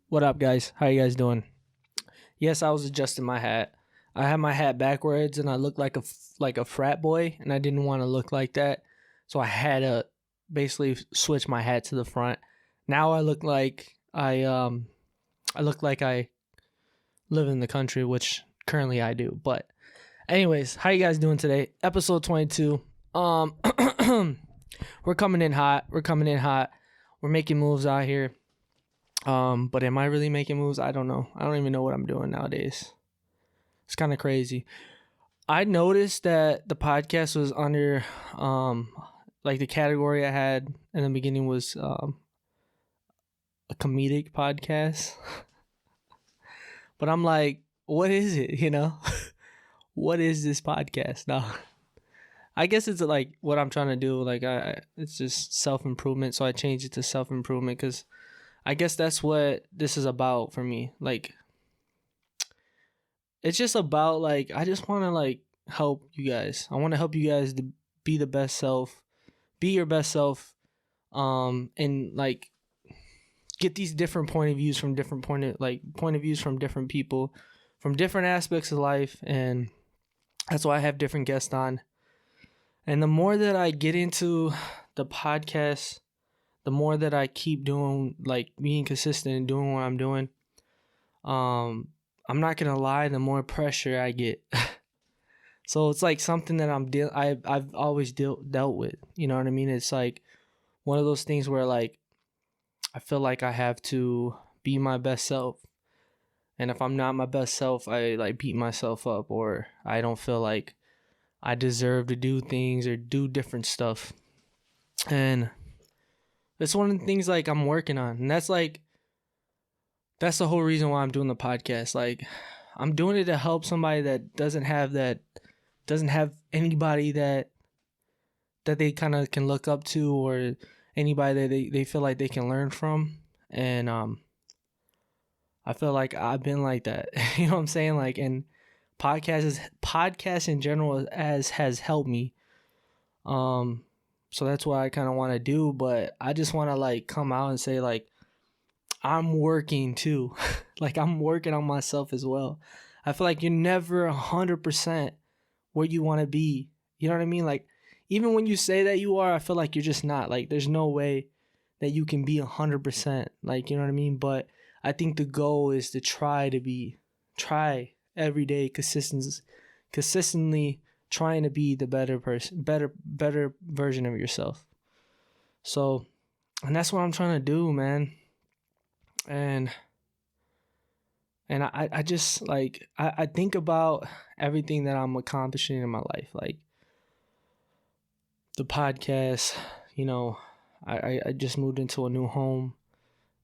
What up, guys? How you guys doing? Yes, I was adjusting my hat. I had my hat backwards, and I looked like a frat boy, and I didn't want to look like that, so I had to basically switch my hat to the front. Now I look like I live in the country, which currently I do. But anyways, how you guys doing today? Episode 22. We're coming in hot. We're making moves out here. But am I really making moves? I don't know. I don't even know what I'm doing nowadays. It's kind of crazy. I noticed that the podcast was under, like the category I had in the beginning was, a comedic podcast. But I'm like, what is it? What is this podcast? No, I guess it's like what I'm trying to do. Like it's just self-improvement. So I changed it to self-improvement because I guess that's what this is about for me. Like, it's just about, like, I just want to, like, help you guys. I want to help you guys to be the best self, be your best self, and, like, get these different point of views from different point of views from different people, from different aspects of life, and that's why I have different guests on. And the more that I get into the podcast, the more that I keep doing, like, being consistent and doing what I'm doing, I'm not gonna lie, the more pressure I get. So it's like something that I've always dealt with. You know what I mean? It's like one of those things where, like, I feel like I have to be my best self, and if I'm not my best self, I like beat myself up, or I don't feel like I deserve to do things or do different stuff, and that's one of the things, like, I'm working on. And that's the whole reason why I'm doing the podcast. Like, I'm doing it to help somebody that doesn't have anybody that they kind of can look up to, or anybody that they feel like they can learn from. And I feel like I've been like that. You know what I'm saying? Like, and podcasts in general has helped me. So that's what I kind of want to do, but I just want to, like, come out and say, like, I'm working too. Like, I'm working on myself as well. I feel like you're never 100% where you want to be. You know what I mean? Like, even when you say that you are, I feel like you're just not. Like, there's no way that you can be 100%. Like, you know what I mean? But I think the goal is to try every day, consistently trying to be the better person, better version of yourself. So, and that's what I'm trying to do, man. And I just, like, I think about everything that I'm accomplishing in my life, like the podcast. I just moved into a new home.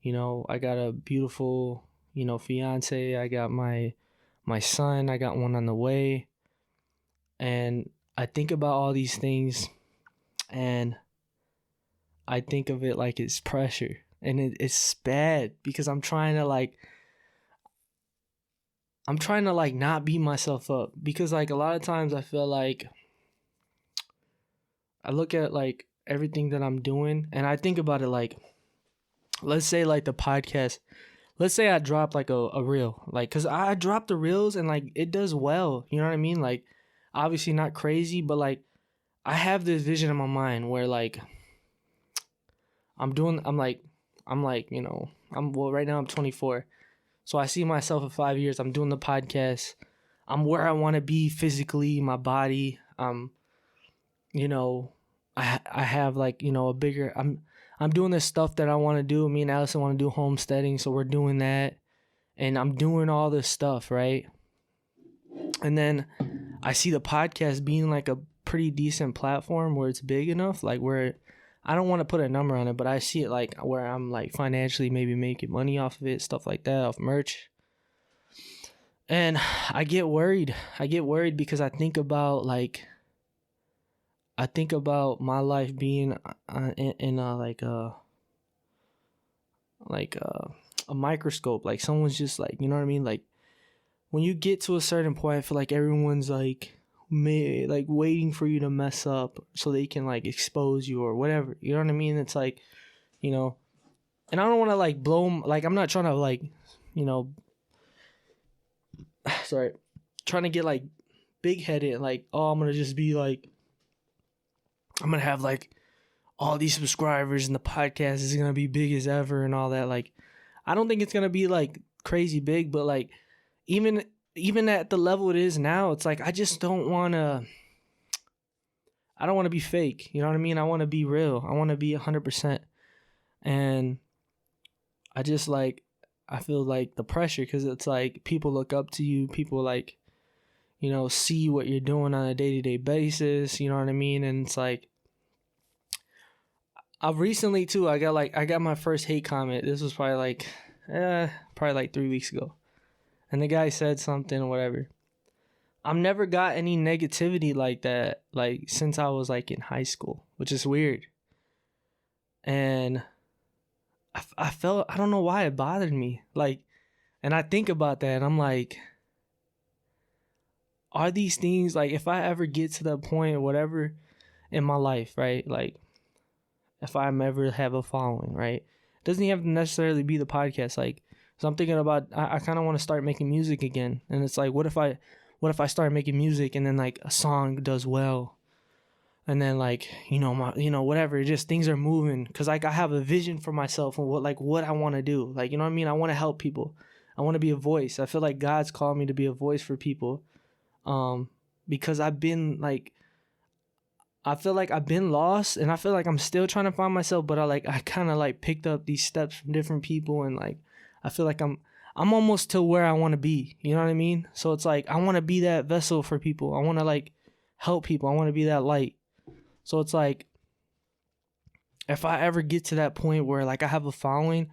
I got a beautiful, fiance. I got my son. I got one on the way. And I think about all these things, and I think of it like it's pressure, and it's bad because I'm trying to not beat myself up, because, like, a lot of times I feel like I look at, like, everything that I'm doing, and I think about it like, let's say, like, the podcast. Let's say I drop, like, a reel, like, because I drop the reels and, like, it does well. You know what I mean? Like, obviously not crazy, but, like, I have this vision in my mind where, like, right now I'm 24. So I see myself in 5 years. I'm doing the podcast. I'm where I want to be physically, my body. I have, like, a bigger, I'm doing this stuff that I want to do. Me and Allison want to do homesteading, so we're doing that. And I'm doing all this stuff, right? And then I see the podcast being, like, a pretty decent platform where it's big enough, like, where I don't want to put a number on it, but I see it, like, where I'm, like, financially maybe making money off of it, stuff like that, off merch. And I get worried. Because I think about my life being in a microscope. Like, someone's just, like, you know what I mean? Like, when you get to a certain point, I feel like everyone's, like, waiting for you to mess up so they can, like, expose you or whatever. You know what I mean? It's like, and I don't want to like blow, like, I'm not trying to like, you know, sorry, trying to get like big headed, like, oh, I'm gonna just be like, I'm gonna have like all these subscribers and the podcast is gonna be big as ever and all that. Like, I don't think it's gonna be like crazy big, but like even at the level it is now, it's like I just don't wanna. I don't want to be fake. You know what I mean? I want to be real. I want to be 100%. And I just like, I feel like the pressure because it's like people look up to you. People like, you know, see what you're doing on a day-to-day basis. You know what I mean? And it's like, I've recently too, I got my first hate comment. This was probably like 3 weeks ago. And the guy said something or whatever. I've never got any negativity like that, like, since I was, like, in high school, which is weird. And I felt, I don't know why it bothered me. Like, and I think about that, and I'm like, are these things, like, if I ever get to that point or whatever in my life, right? Like, if I ever have a following, right? It doesn't even have to necessarily be the podcast. Like, so I'm thinking about, I kind of want to start making music again. And it's like, what if I start making music and then like a song does well, and then like, you know, whatever, just things are moving because like I have a vision for myself and what I want to do. Like, you know what I mean? I want to help people. I want to be a voice. I feel like God's called me to be a voice for people, because I've been like, I feel like I've been lost and I feel like I'm still trying to find myself, but I kind of like picked up these steps from different people, and like I feel like I'm almost to where I want to be. You know what I mean? So it's like, I want to be that vessel for people. I want to like help people. I want to be that light. So it's like, if I ever get to that point where like I have a following,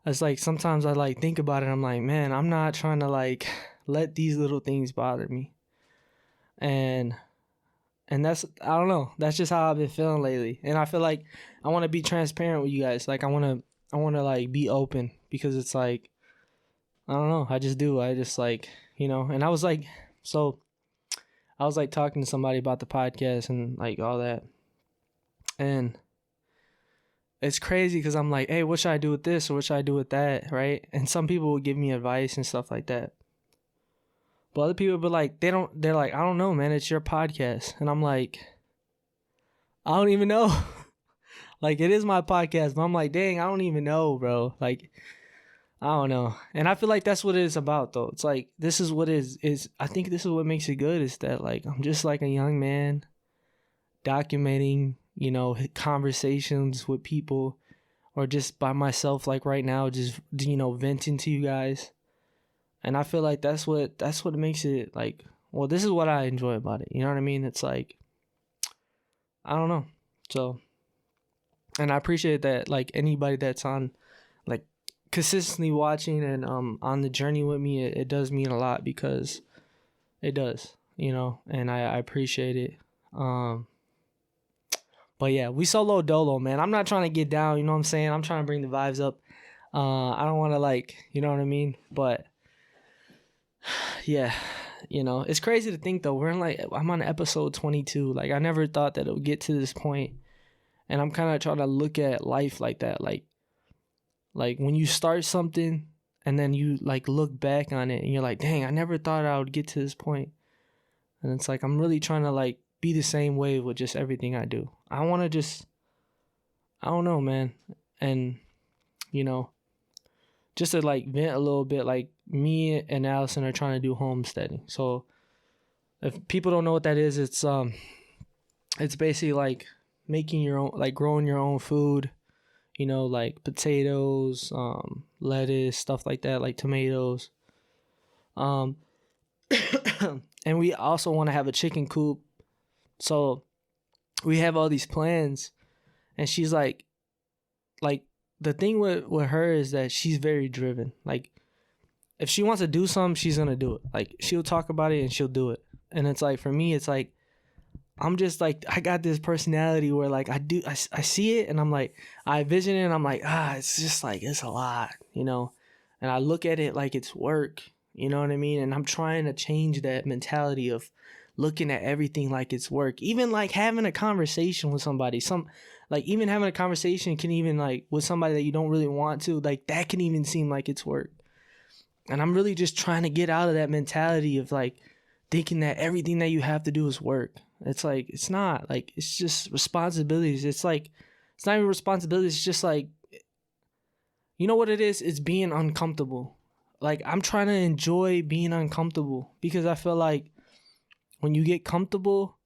it's like sometimes I like think about it. I'm like, man, I'm not trying to like let these little things bother me. And that's, I don't know. That's just how I've been feeling lately. And I feel like I want to be transparent with you guys. Like I want to like be open because it's like, I don't know. I just do. I just like, you know, and I was like talking to somebody about the podcast and like all that. And it's crazy because I'm like, hey, what should I do with this or what should I do with that, right? And some people will give me advice and stuff like that. But other people be like, they're like, I don't know, man. It's your podcast. And I'm like, I don't even know. Like, it is my podcast, but I'm like, dang, I don't even know, bro. Like, I don't know. And I feel like that's what it is about, though. It's like, this is what is I think this is what makes it good, is that, like, I'm just like a young man documenting, you know, conversations with people, or just by myself, like right now, just, you know, venting to you guys. And I feel like that's what makes it, like, well, this is what I enjoy about it. You know what I mean? It's like, I don't know. So, and I appreciate that, like, anybody that's on, like, consistently watching and on the journey with me, it does mean a lot, because it does, you know, and I appreciate it. But yeah, we solo dolo, man. I'm not trying to get down, you know what I'm saying? I'm trying to bring the vibes up. I don't want to, like, you know what I mean? But yeah, you know, it's crazy to think, though. I'm on episode 22. Like, I never thought that it would get to this point. And I'm kind of trying to look at life like that. Like when you start something and then you like look back on it and you're like, dang, I never thought I would get to this point. And it's like, I'm really trying to like be the same way with just everything I do. I want to just, I don't know, man. And, you know, just to like vent a little bit, like me and Allison are trying to do homesteading. So if people don't know what that is, it's basically like making your own, like growing your own food, you know, like potatoes, lettuce, stuff like that, like tomatoes. And we also want to have a chicken coop. So we have all these plans, and she's like the thing with her is that she's very driven. Like, if she wants to do something, she's going to do it. Like, she'll talk about it and she'll do it. And it's like, for me, it's like, I'm just like, I got this personality where like I see it and I'm like, I vision it and I'm like, it's just like, it's a lot, you know? And I look at it like it's work, you know what I mean? And I'm trying to change that mentality of looking at everything like it's work. Even like having a conversation with somebody, even having a conversation can even like with somebody that you don't really want to, like that can even seem like it's work. And I'm really just trying to get out of that mentality of like thinking that everything that you have to do is work. It's like, it's not. Like, it's just responsibilities. It's like, it's not even responsibilities. It's just like, you know what it is? It's being uncomfortable. Like, I'm trying to enjoy being uncomfortable because I feel like when you get comfortable,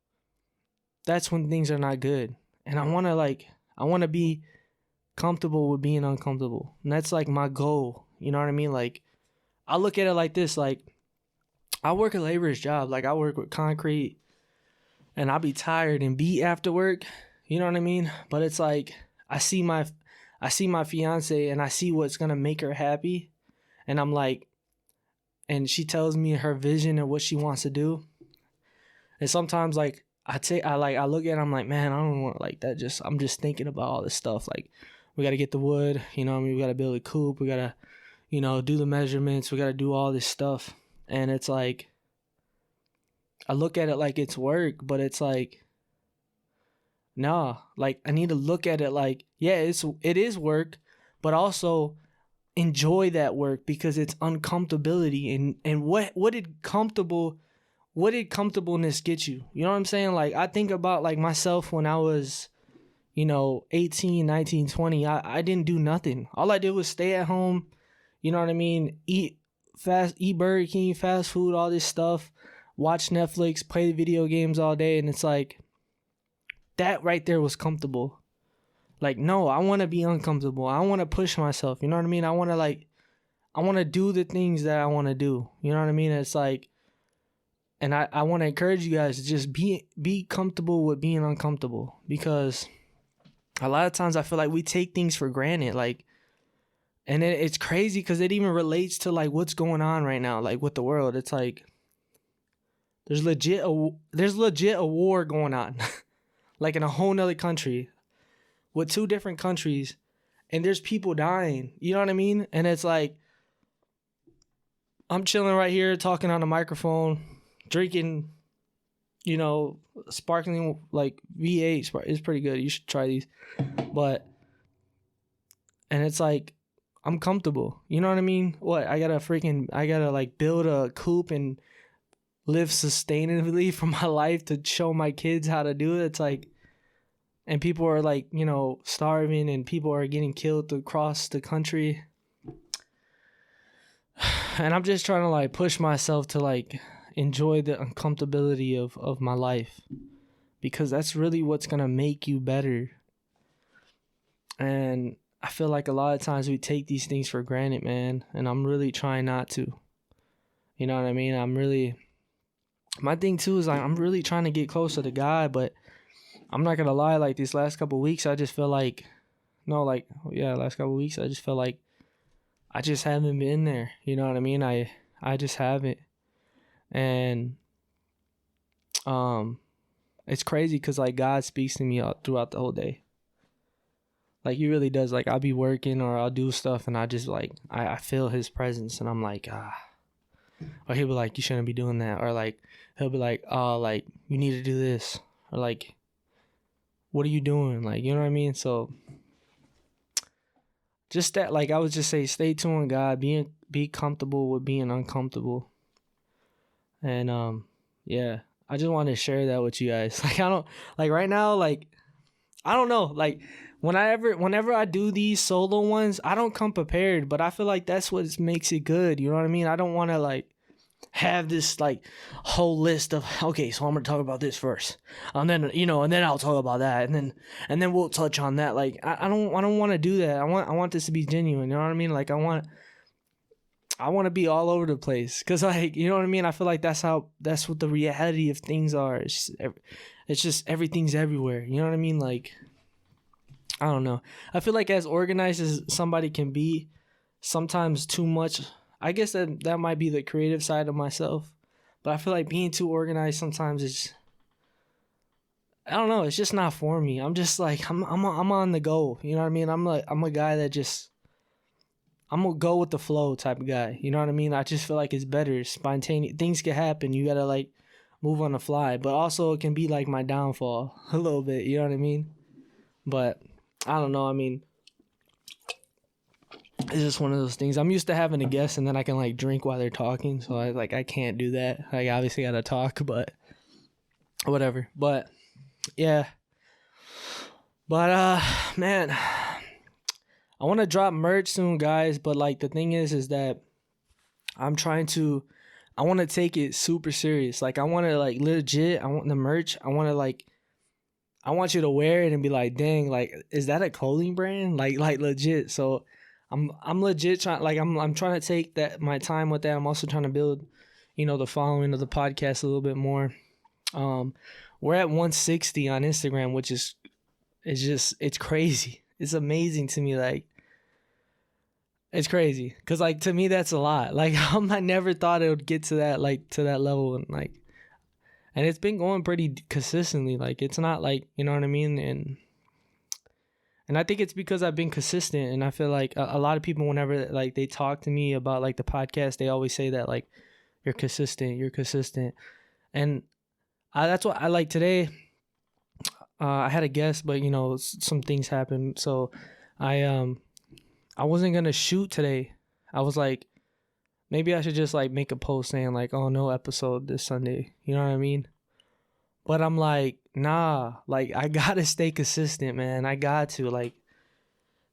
that's when things are not good. And I want to be comfortable with being uncomfortable. And that's like my goal. You know what I mean? Like, I look at it like this. Like, I work a laborer's job. Like, I work with concrete and I'll be tired and beat after work. You know what I mean? But it's like, I see my fiance and I see what's going to make her happy. And I'm like, and she tells me her vision and what she wants to do. And sometimes like I look at it, I'm like, man, I don't want like that. I'm just thinking about all this stuff. Like, we got to get the wood, you know what I mean? We got to build a coop. We got to, you know, do the measurements. We got to do all this stuff. And it's like, I look at it like it's work, but it's like, nah, like I need to look at it like, yeah, it is work, but also enjoy that work because it's uncomfortability. And what did comfortableness get you? You know what I'm saying? Like, I think about like myself when I was, you know, 18, 19, 20. I didn't do nothing. All I did was stay at home, you know what I mean? Eat Burger King, fast food, all this stuff, watch Netflix, play the video games all day. And it's like, that right there was comfortable. Like, no, I want to be uncomfortable. I want to push myself. You know what I mean? I want to do the things that I want to do. You know what I mean? It's like, and I want to encourage you guys to just be comfortable with being uncomfortable, because a lot of times I feel like we take things for granted. Like, and it's crazy because it even relates to like what's going on right now, like with the world. It's like, there's legit a war going on, like in a whole nother country, with two different countries, and there's people dying. You know what I mean? And it's like, I'm chilling right here talking on a microphone, drinking, you know, sparkling like V8. It's pretty good. You should try these. And it's like, I'm comfortable. You know what I mean? What? I gotta like build a coop and live sustainably for my life to show my kids how to do it. It's like, and people are like, you know, starving and people are getting killed across the country. And I'm just trying to like push myself to like enjoy the uncomfortability of my life, because that's really what's going to make you better. And I feel like a lot of times we take these things for granted, man. And I'm really trying not to. You know what I mean? My thing too is like, I'm really trying to get closer to God, but I'm not going to lie, like these last couple of weeks, I just feel like, last couple of weeks, I just feel like I just haven't been there. You know what I mean? I just haven't. And it's crazy because like God speaks to me throughout the whole day. Like, he really does. Like, I'll be working or I'll do stuff and I just like, I feel his presence and I'm like, or he'll be like, you shouldn't be doing that. Or like, he'll be like, oh, like, you need to do this. Or like, what are you doing? Like, you know what I mean? So just that, like, I would just say, stay tuned, God. Be comfortable with being uncomfortable. And yeah, I just wanted to share that with you guys. Like, I don't like right now, like, I don't know, like whenever I do these solo ones, I don't come prepared, but I feel like that's what makes it good. You know what I mean? I don't want to like have this like whole list of, okay, so I'm gonna talk about this first, and then, you know, and then I'll talk about that, and then we'll touch on that. Like, I don't want to do that. I want this to be genuine. You know what I mean? Like, I want to be all over the place, because like, you know what I mean? I feel like that's what the reality of things are. It's just everything's everywhere. You know what I mean? Like, I don't know. I feel like as organized as somebody can be, sometimes too much. I guess that might be the creative side of myself, but I feel like being too organized sometimes is, I don't know, it's just not for me. I'm just like, I'm on the go. You know what I mean? I'm a guy that just, I'm a go with the flow type of guy. You know what I mean? I just feel like it's better. Spontaneous. Things can happen. You gotta like move on the fly, but also it can be like my downfall a little bit, you know what I mean? But I don't know, I mean, it's just one of those things. I'm used to having a guest and then I can like drink while they're talking, so I can't do that. I obviously gotta talk, but whatever. But yeah. But man, I want to drop merch soon, guys, but like the thing is that I want to take it super serious. Like I want to like legit, I want the merch. I want you to wear it and be like, "Dang, like is that a clothing brand?" Like legit. So I'm legit trying, like I'm trying to take that my time with that. I'm also trying to build, the following of the podcast a little bit more. We're at 160 on Instagram, which is it's crazy. It's amazing to me, like it's crazy because like to me that's a lot. Like I never thought it would get to that level, and it's been going pretty consistently. Like it's not like, you know what I mean, and I think it's because I've been consistent, and I feel like a lot of people, whenever like they talk to me about like the podcast, they always say that like you're consistent, and that's what I like today. I had a guest, but some things happened, so I wasn't gonna shoot today. I was like, maybe I should just like make a post saying like, oh, no episode this Sunday. You know what I mean? But I'm like, nah, like I gotta stay consistent, man. I got to, like,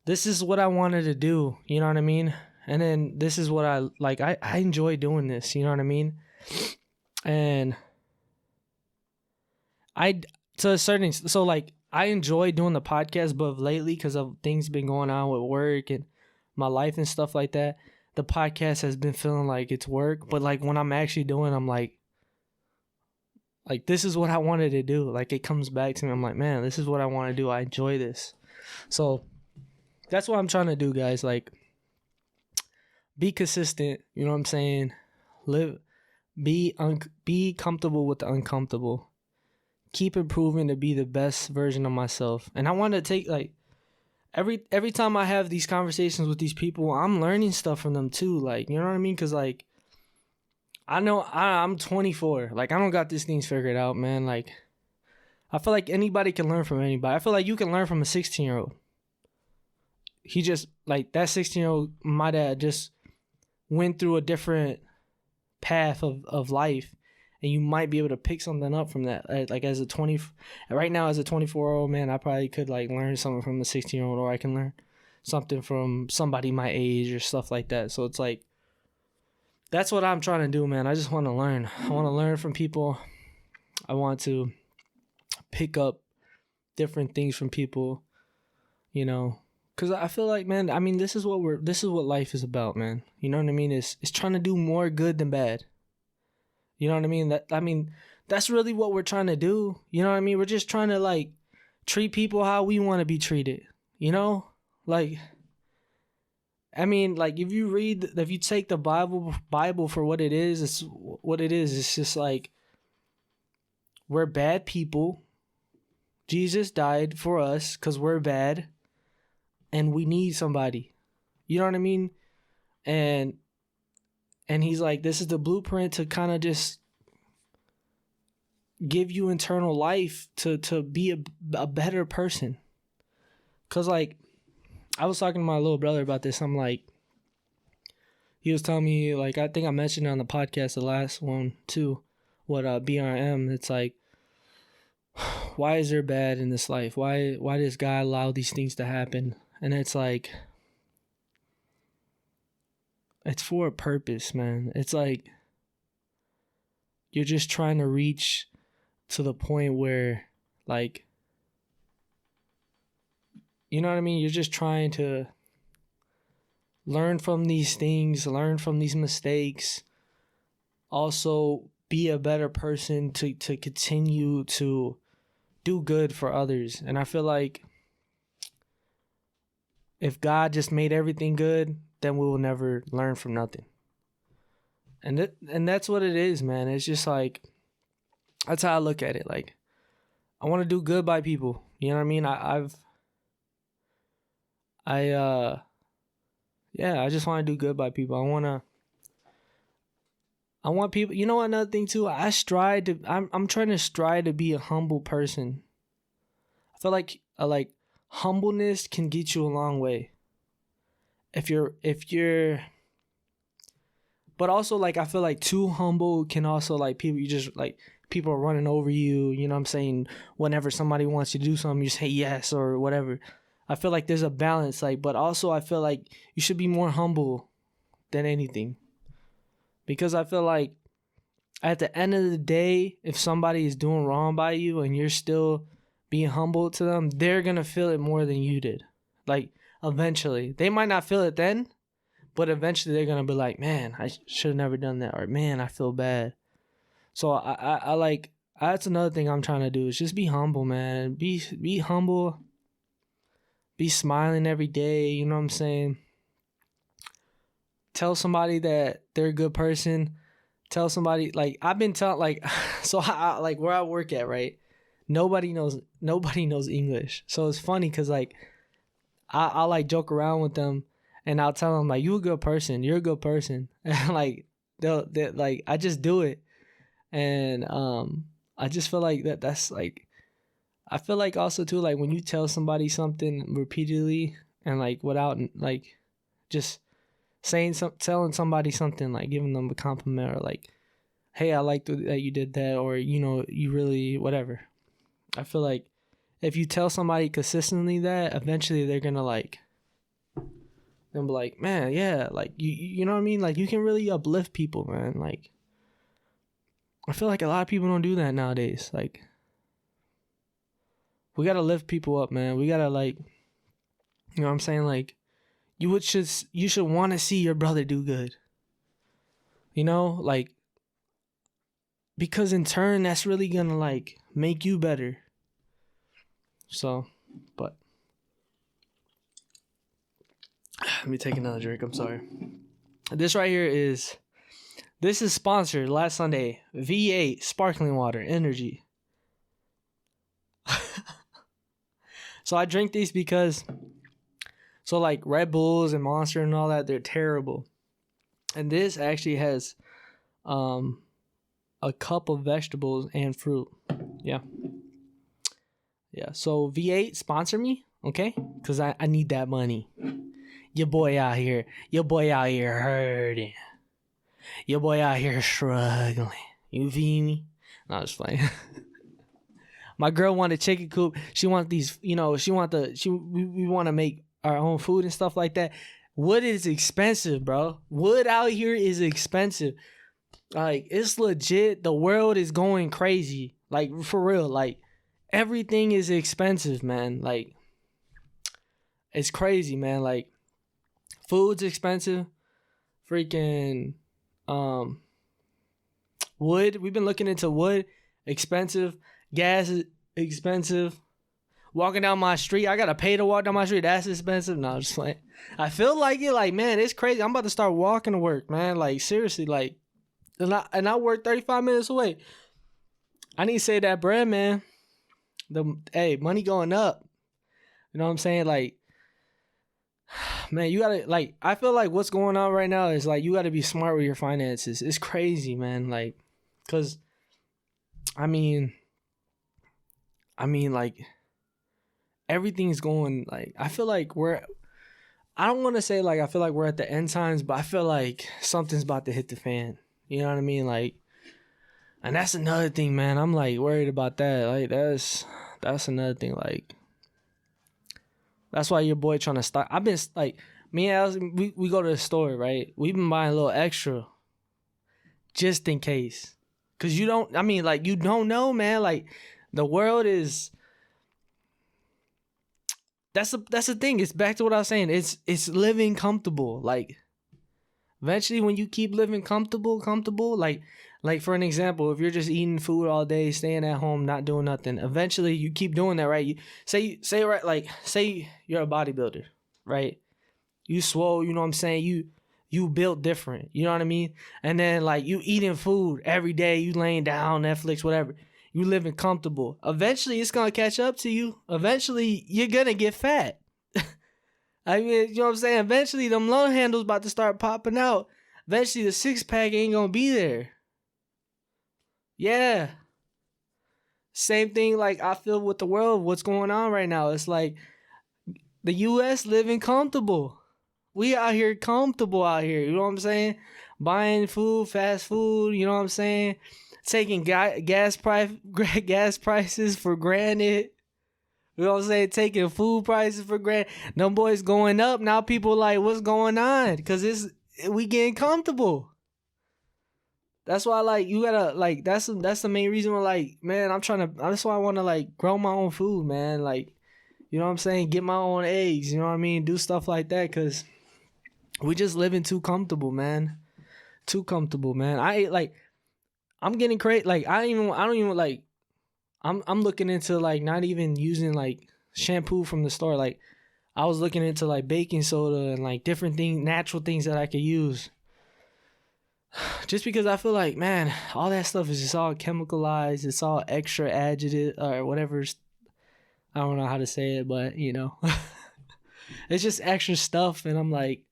this is what I wanted to do. You know what I mean? And then this is what I like. I enjoy doing this. You know what I mean? And to a certain, so like I enjoy doing the podcast, but lately, because of things been going on with work and my life and stuff like that, the podcast has been feeling like it's work. But like when I'm actually doing, I'm like this is what I wanted to do. Like it comes back to me. I'm like, man, this is what I want to do. I enjoy this. So that's what I'm trying to do, guys. Like, be consistent. You know what I'm saying? Be comfortable with the uncomfortable. Keep improving to be the best version of myself. And I want to take like every time I have these conversations with these people, I'm learning stuff from them too. Like, you know what I mean? Because like I know I'm 24. Like I don't got these things figured out, man. Like I feel like anybody can learn from anybody. I feel like you can learn from a 16-year-old. He just like that 16-year-old might have just went through a different path of life. And you might be able to pick something up from that. Like right now as a 24-year-old man, I probably could like learn something from a 16-year-old, or I can learn something from somebody my age or stuff like that. So it's like, that's what I'm trying to do, man. I just want to learn. I want to learn from people. I want to pick up different things from people, because I feel like, man, I mean, this is what life is about, man. You know what I mean? It's trying to do more good than bad. You know what I mean? That's really what we're trying to do. You know what I mean? We're just trying to like treat people how we want to be treated. Like, I mean, like if you take the Bible for what it is, it's what it is. It's just like we're bad people. Jesus died for us because we're bad, and we need somebody. You know what I mean? And he's like, this is the blueprint to kind of just give you eternal life to be a better person. Because, like, I was talking to my little brother about this. I'm like, he was telling me, like, I think I mentioned it on the podcast, the last one, too, what BRM. It's like, why is there bad in this life? Why does God allow these things to happen? And it's like, it's for a purpose, man. It's like you're just trying to reach to the point where, like, you know what I mean? You're just trying to learn from these things, learn from these mistakes, also be a better person to continue to do good for others. And I feel like if God just made everything good, then we will never learn from nothing. And that's what it is, man. It's just like, that's how I look at it. Like, I want to do good by people. You know what I mean? I just want to do good by people. I I want people. You know, another thing too. I'm trying to strive to be a humble person. I feel like humbleness can get you a long way. If you're, but also like I feel like too humble can also like people. You just like people are running over you. You know what I'm saying? Whenever somebody wants you to do something, you say yes or whatever. I feel like there's a balance. Like, but also I feel like you should be more humble than anything. Because I feel like at the end of the day, if somebody is doing wrong by you and you're still being humble to them, they're going to feel it more than you did. Like, eventually. They might not feel it then, but eventually they're going to be like, man, I should have never done that. Or, man, I feel bad. So, I like, that's another thing I'm trying to do is just be humble, man. Be humble. Be smiling every day. You know what I'm saying? Tell somebody that they're a good person. Tell somebody, like, I've been telling, like, so like where I work at, right? Nobody knows English. So it's funny because, like, I like joke around with them and I'll tell them, like, you a good person. You're a good person. And, like, they'll like, I just do it. And I just feel like that's, like, I feel like also, too, like, when you tell somebody something repeatedly and, like, without, like, just telling somebody something, like giving them a compliment or like, hey, I like that you did that, or you know, you really whatever. I feel like if you tell somebody consistently that, eventually they're gonna like, they'll be like, man, yeah, like you know what I mean, like you can really uplift people, man. Like I feel like a lot of people don't do that nowadays. Like we gotta lift people up, man. We gotta, like, you know what I'm saying, like you should want to see your brother do good. You know, like, because in turn, that's really gonna, like, make you better. So, but let me take another drink. I'm sorry. This right here is sponsored last Sunday. V8 sparkling water, energy. So I drink these because, so like Red Bulls and Monster and all that, they're terrible. And this actually has a cup of vegetables and fruit. Yeah. Yeah. So V8 sponsor me, okay? Because I need that money. Your boy out here hurting. Your boy out here struggling. You feel me? No, I'm just playing. My girl wanted chicken coop. She want these, you know, we want to make our own food and stuff like that. Wood is expensive, bro. Wood out here is expensive. Like, it's legit. The world is going crazy. Like, for real. Like, everything is expensive, man. Like, it's crazy, man. Like, food's expensive. Freaking, wood. We've been looking into wood. Expensive. Gas is expensive. Walking down my street, I gotta pay to walk down my street. That's expensive. No, I'm just like, I feel like it. Like, man, it's crazy. I'm about to start walking to work, man. Like, seriously, like, and I work 35 minutes away. I need to save that bread, man. Hey, money going up. You know what I'm saying? Like, man, you gotta, like, I feel like what's going on right now is like you gotta be smart with your finances. It's crazy, man. Like, cause, I mean, like, everything's going, like, I feel like I don't want to say, like, I feel like we're at the end times, but I feel like something's about to hit the fan. You know what I mean? Like, and that's another thing, man. I'm, like, worried about that. Like, that's another thing. Like, that's why your boy trying to stock. I've been, like, me and Alice, we go to the store, right? We've been buying a little extra just in case. Because you don't know, man. Like, the world is... That's the thing. It's back to what I was saying. It's living comfortable. Like, eventually when you keep living comfortable, like for an example, if you're just eating food all day, staying at home, not doing nothing, eventually you keep doing that, right? You say right, like, say you're a bodybuilder, right? You swole, you know what I'm saying? You built different, you know what I mean? And then, like, you eating food every day, you laying down, Netflix, whatever. You living comfortable. Eventually, it's going to catch up to you. Eventually, you're going to get fat. I mean, you know what I'm saying? Eventually, them long handles about to start popping out. Eventually, the six-pack ain't going to be there. Yeah. Same thing like I feel with the world, what's going on right now. It's like the US living comfortable. We out here comfortable out here. You know what I'm saying? Buying food, fast food, you know what I'm saying? Taking gas prices for granted. You know what I'm saying? Taking food prices for granted. Them boys going up. Now people like, what's going on? Because we getting comfortable. That's why like you gotta like that's the main reason why like man that's why I wanna like grow my own food, man. Like, you know what I'm saying? Get my own eggs, you know what I mean? Do stuff like that because we just living too comfortable, man. Too comfortable, man. I'm getting crazy. Like I don't even like I'm looking into like not even using like shampoo from the store. Like I was looking into like baking soda and like different things, natural things that I could use. Just because I feel like, man, all that stuff is just all chemicalized. It's all extra adjective or whatever. I don't know how to say it, but you know, it's just extra stuff. And I'm like,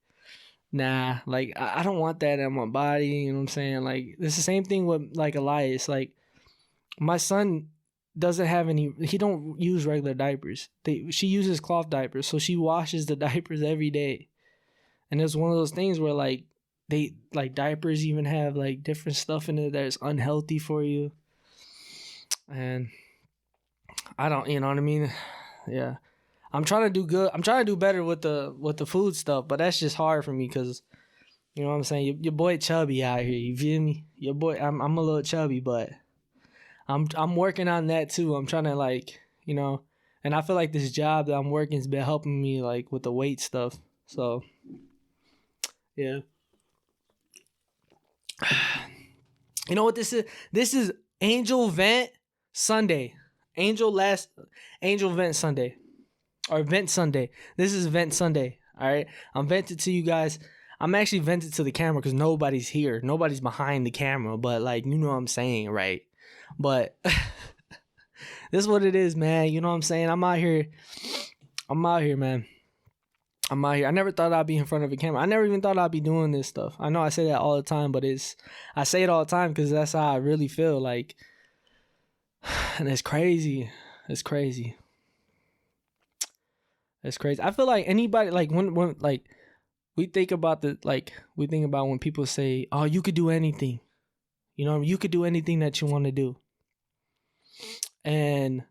nah, like I don't want that in my body. You know what I'm saying? Like it's the same thing with like Elias. Like my son doesn't have any. He don't use regular diapers. She uses cloth diapers, so she washes the diapers every day. And it's one of those things where like they like diapers even have like different stuff in it that is unhealthy for you. And I don't, you know what I mean? Yeah. I'm trying to do good. I'm trying to do better with the food stuff, but that's just hard for me because you know what I'm saying? Your boy chubby out here, you feel me? Your boy I'm a little chubby, but I'm working on that too. I'm trying to like, you know, and I feel like this job that I'm working has been helping me like with the weight stuff. So yeah. You know what this is? This is Angel Vent Sunday. Angel Vent Sunday. Or Vent Sunday. This is Vent Sunday. Alright? I'm vented to you guys. I'm actually vented to the camera because nobody's here. Nobody's behind the camera. But like, you know what I'm saying, right? But this is what it is, man. You know what I'm saying? I'm out here, man. I'm out here. I never thought I'd be in front of a camera. I never even thought I'd be doing this stuff. I know I say that all the time, but I say it all the time because that's how I really feel. Like, and it's crazy. It's crazy. It's crazy. I feel like anybody, like when like we think about when people say, "Oh, you could do anything," you know, you could do anything that you want to do, and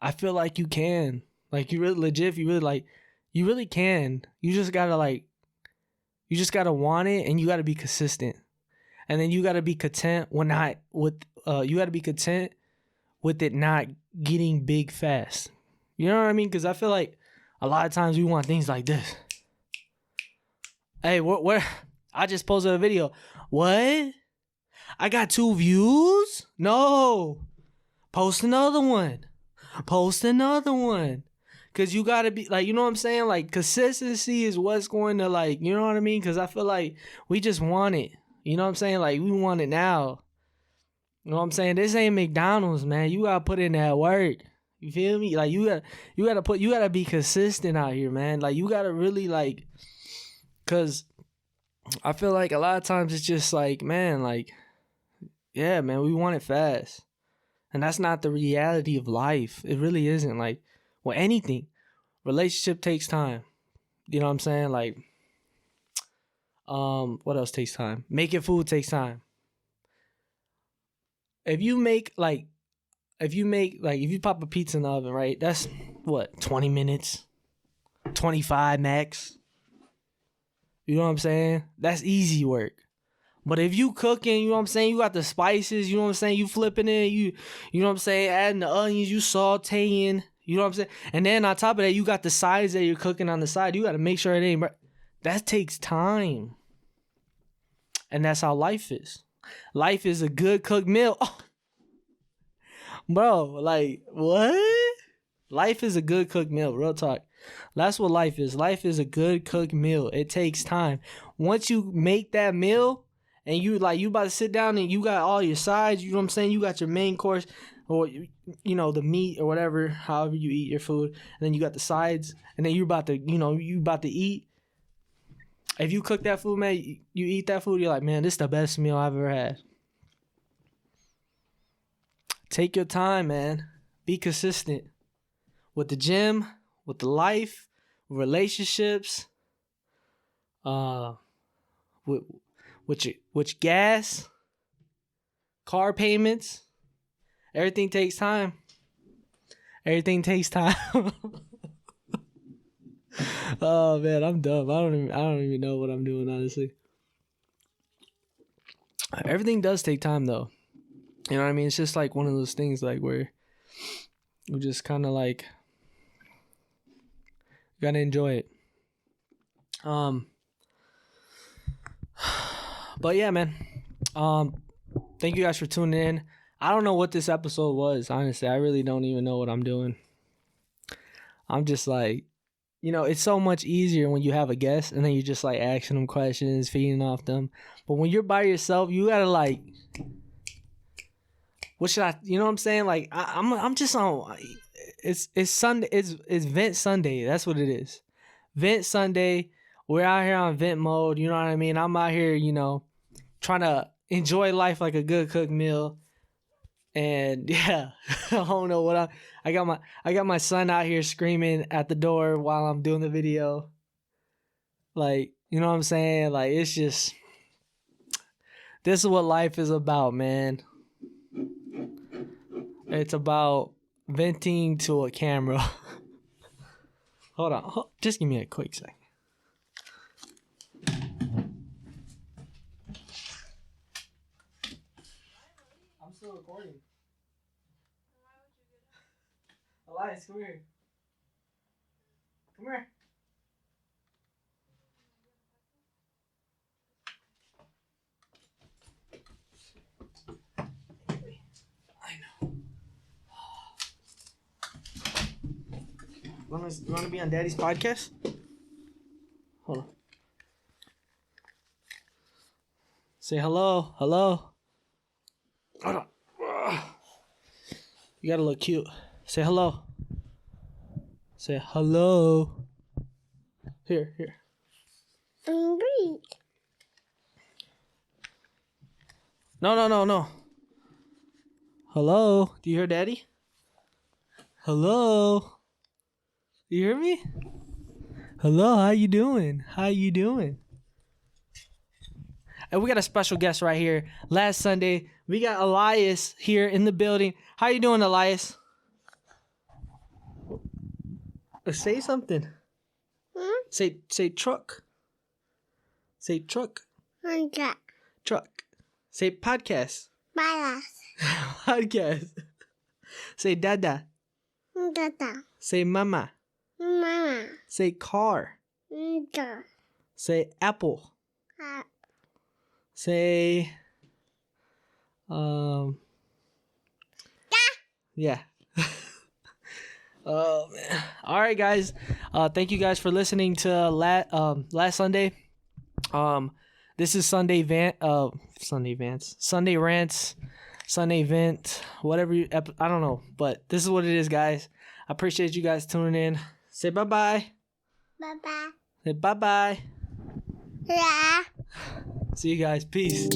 I feel like you can. Like you really legit. If you really like. You really can. You just gotta want it, and you gotta be consistent. And then you gotta be content you gotta be content with it not getting big fast. You know what I mean? Because I feel like a lot of times we want things like this. Hey, where? I just posted a video. What? I got 2 views? No. Post another one. Because you got to be, like, you know what I'm saying? Like, consistency is what's going to, like, you know what I mean? Because I feel like we just want it. You know what I'm saying? Like, we want it now. You know what I'm saying? This ain't McDonald's, man. You got to put in that work. You feel me? Like, you got to be consistent out here, man. Like, you got to really, like, because I feel like a lot of times it's just like, man, like, yeah, man, we want it fast. And that's not the reality of life. It really isn't. Like, well, anything. Relationship takes time. You know what I'm saying? Like, what else takes time? Making food takes time. If you pop a pizza in the oven, right? That's what, 20 minutes? 25 max? You know what I'm saying? That's easy work. But if you cooking, you know what I'm saying? You got the spices, you know what I'm saying? You flipping it, you know what I'm saying? Adding the onions, you sauteing, you know what I'm saying? And then on top of that, you got the sides that you're cooking on the side. You got to make sure it ain't, that takes time. And that's how life is. Life is a good cooked meal. Oh. Bro, like, what? Life is a good cooked meal, real talk. That's what life is. Life is a good cooked meal. It takes time. Once you make that meal, and you about to sit down and you got all your sides, you know what I'm saying? You got your main course, or, you know, the meat or whatever, however you eat your food. And then you got the sides, and then you about to eat. If you cook that food, man, you eat that food, you're like, man, this is the best meal I've ever had. take your time, man. Be consistent with the gym, with the life, relationships, with which gas, car payments. Everything takes time. Everything takes time. Oh man, I'm dumb. I don't even know what I'm doing, honestly. Everything does take time though. You know what I mean? It's just like one of those things like where you just kind of like gotta enjoy it. But yeah, man. Thank you guys for tuning in. I don't know what this episode was, honestly. I really don't even know what I'm doing. I'm just like, you know, it's so much easier when you have a guest and then you just like asking them questions, feeding off them. But when you're by yourself, you gotta like, what should I? You know what I'm saying? Like I'm just on. It's Sunday. It's Vent Sunday. That's what it is. Vent Sunday. We're out here on vent mode. You know what I mean? I'm out here, you know, trying to enjoy life like a good cooked meal. And yeah, I don't know what I got my son out here screaming at the door while I'm doing the video. Like, you know what I'm saying? Like, it's just, this is what life is about, man. It's about venting to a camera. Hold on. Just give me a quick second. I'm still recording. Elias, come here. Come here. You want to be on Daddy's podcast? Hold on. Say hello. Hello. Hold on. You gotta look cute. Say hello. Say hello. Here. Hungry. No. Hello. Do you hear Daddy? Hello. Do you hear me? Hello, how you doing? And we got a special guest right here. Last Sunday, we got Elias here in the building. How you doing, Elias? Say something. Say truck. Say truck. Truck. Say podcast. Podcast. Say dada. Say mama. Say car. Say apple. Say yeah. Oh man. All right, guys. Thank you guys for listening to last Sunday. This is Sunday Rants, Sunday Vent, whatever I don't know, but this is what it is, guys. I appreciate you guys tuning in. Say bye-bye. Bye-bye. Say bye-bye. Yeah. See you guys. Peace.